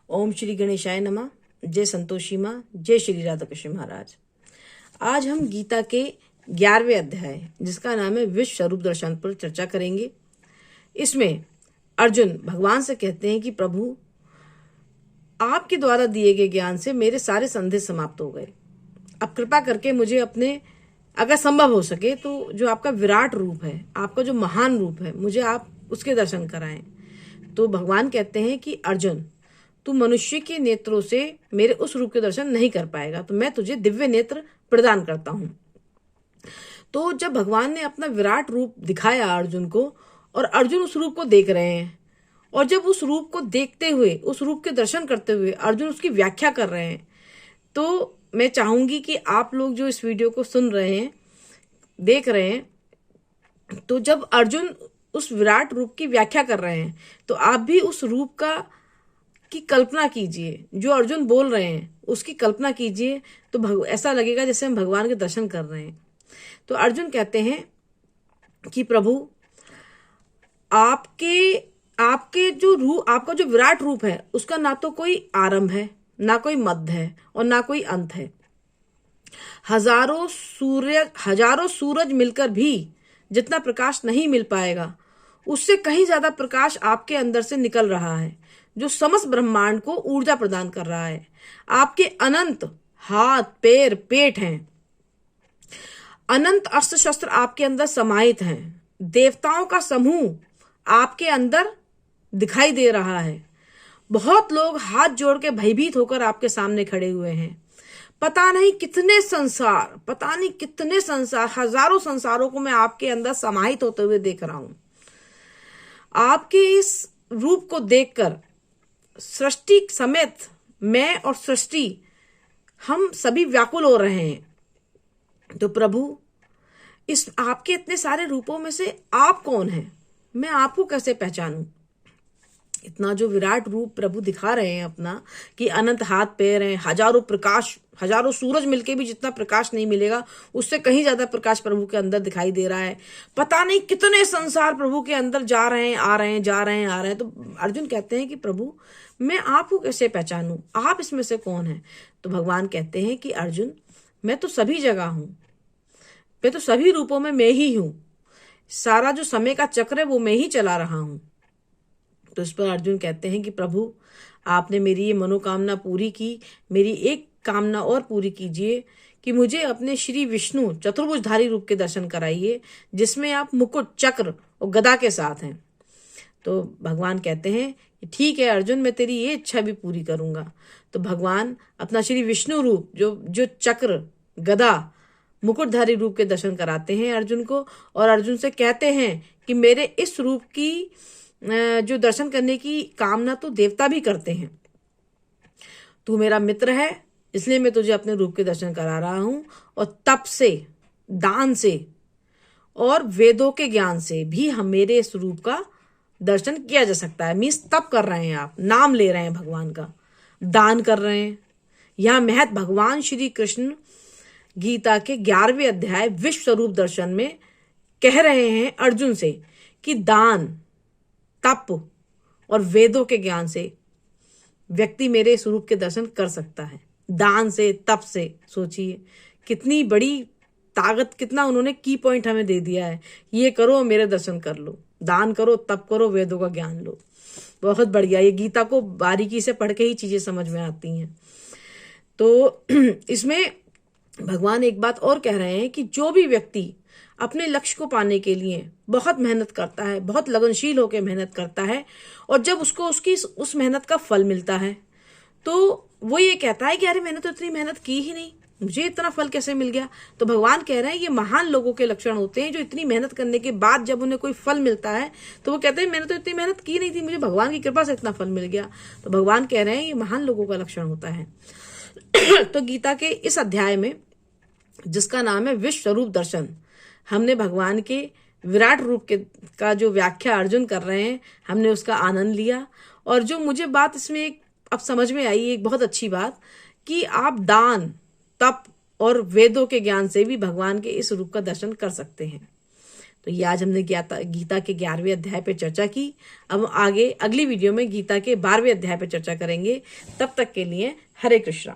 ओम श्री गणेशाय नमः। जय संतोषी माँ, जय श्री राधा कृष्ण महाराज। आज हम गीता के 11वें अध्याय जिसका नाम है विश्व स्वरूप दर्शन पर चर्चा करेंगे। इसमें अर्जुन भगवान से कहते हैं कि प्रभु, आपके द्वारा दिए गए ज्ञान से मेरे सारे संदेह समाप्त हो गए। अब कृपा करके मुझे अपने, अगर संभव हो सके तो जो आपका विराट रूप है, आपका जो महान रूप है, मुझे आप उसके दर्शन कराएं। तो भगवान कहते हैं कि अर्जुन, तू मनुष्य के नेत्रों से मेरे उस रूप के दर्शन नहीं कर पाएगा, तो मैं तुझे दिव्य नेत्र प्रदान करता हूं। तो जब भगवान ने अपना विराट रूप दिखाया अर्जुन को, और अर्जुन उस रूप को देख रहे हैं, और जब उस रूप को देखते हुए, उस रूप के दर्शन करते हुए अर्जुन उसकी व्याख्या कर रहे हैं, तो मैं चाहूंगी कि आप लोग जो इस वीडियो को सुन रहे हैं, देख रहे हैं, तो जब अर्जुन उस विराट रूप की व्याख्या कर रहे हैं तो आप भी उस रूप की कल्पना कीजिए। जो अर्जुन बोल रहे हैं उसकी कल्पना कीजिए, तो ऐसा लगेगा जैसे हम भगवान के दर्शन कर रहे हैं। तो अर्जुन कहते हैं कि प्रभु, आपके जो रूप, आपका जो विराट रूप है, उसका ना तो कोई आरंभ है, ना कोई मध्य है, और ना कोई अंत है। हजारों सूरज मिलकर भी जितना प्रकाश नहीं मिल पाएगा, उससे कहीं ज्यादा प्रकाश आपके अंदर से निकल रहा है, जो समस्त ब्रह्मांड को ऊर्जा प्रदान कर रहा है। आपके अनंत हाथ, पैर, पेट हैं। अनंत अस्त्र शस्त्र आपके अंदर समाहित हैं। देवताओं का समूह आपके अंदर दिखाई दे रहा है। बहुत लोग हाथ जोड़ के भयभीत होकर आपके सामने खड़े हुए हैं। पता नहीं कितने संसार, हजारों संसारों को मैं आपके अंदर समाहित होते हुए देख रहा हूं। आपके इस रूप को देखकर सृष्टि समेत मैं और सृष्टि, हम सभी व्याकुल हो रहे हैं। तो प्रभु, इस आपके इतने सारे रूपों में से आप कौन हैं? मैं आपको कैसे पहचानूं? इतना जो विराट रूप प्रभु दिखा रहे हैं अपना, कि अनंत हाथ पैर हैं, हजारों सूरज मिलके भी जितना प्रकाश नहीं मिलेगा, उससे कहीं ज्यादा प्रकाश प्रभु के अंदर दिखाई दे रहा है। पता नहीं कितने संसार प्रभु के अंदर जा रहे हैं, आ रहे हैं, जा रहे हैं, आ रहे हैं। तो अर्जुन कहते हैं कि प्रभु, मैं आपको कैसे पहचानूं? आप इसमें से कौन है? तो भगवान कहते हैं कि अर्जुन, मैं तो सभी जगह हूं, मैं तो सभी रूपों में मैं ही हूं। सारा जो समय का चक्र है वो मैं ही चला रहा हूं। तो इस पर अर्जुन कहते हैं कि प्रभु, आपने मेरी ये मनोकामना पूरी की, मेरी एक कामना और पूरी कीजिए कि मुझे अपने श्री विष्णु चतुर्भुजधारी रूप के दर्शन कराइए, जिसमें आप मुकुट, चक्र और गदा के साथ हैं। तो भगवान कहते हैं कि ठीक है अर्जुन, मैं तेरी ये इच्छा भी पूरी करूंगा। तो भगवान अपना श्री विष्णु रूप, जो चक्र, गदा, मुकुटधारी रूप के दर्शन कराते हैं अर्जुन को, और अर्जुन से कहते हैं कि मेरे इस रूप की जो दर्शन करने की कामना तो देवता भी करते हैं। तू मेरा मित्र है, इसलिए मैं तुझे अपने रूप के दर्शन करा रहा हूं। और तप से, दान से और वेदों के ज्ञान से भी हम मेरे इस रूप का दर्शन किया जा सकता है। मीन्स तप कर रहे हैं आप, नाम ले रहे हैं भगवान का, दान कर रहे हैं। यह महत भगवान श्री कृष्ण गीता के 11वें अध्याय विश्व स्वरूप दर्शन में कह रहे हैं अर्जुन से कि दान, तप और वेदों के ज्ञान से व्यक्ति मेरे स्वरूप के दर्शन कर सकता है। दान से, तप से, सोचिए कितनी बड़ी ताकत, कितना उन्होंने की पॉइंट हमें दे दिया है। ये करो, मेरे दर्शन कर लो, दान करो, तप करो, वेदों का ज्ञान लो। बहुत बढ़िया। ये गीता को बारीकी से पढ़ के ही चीजें समझ में आती हैं। तो इसमें भगवान एक बात और कह रहे हैं कि जो भी व्यक्ति अपने लक्ष्य को पाने के लिए बहुत मेहनत करता है, बहुत लगनशील होकर मेहनत करता है, और जब उसको उसकी उस मेहनत का फल मिलता है, तो वो ये कहता है कि अरे मैंने तो इतनी मेहनत की ही नहीं, मुझे इतना फल कैसे मिल गया? तो भगवान कह रहे हैं ये महान लोगों के लक्षण होते हैं, जो इतनी मेहनत करने के बाद जब उन्हें कोई फल मिलता है तो वो कहते हैं मैंने तो इतनी मेहनत की नहीं थी, मुझे भगवान की कृपा से इतना फल मिल गया। तो भगवान कह रहे हैं ये महान लोगों का लक्षण होता है। तो गीता के इस अध्याय में, जिसका नाम है विश्व स्वरूप दर्शन, हमने भगवान के विराट रूप का जो व्याख्या अर्जुन कर रहे हैं, हमने उसका आनंद लिया। और जो मुझे बात इसमें अब समझ में आई, एक बहुत अच्छी बात, कि आप दान, तप और वेदों के ज्ञान से भी भगवान के इस रूप का दर्शन कर सकते हैं। तो ये आज हमने गीता के 11वें अध्याय पे चर्चा की। अब आगे अगली वीडियो में गीता के 12वें अध्याय पे चर्चा करेंगे। तब तक के लिए हरे कृष्णा।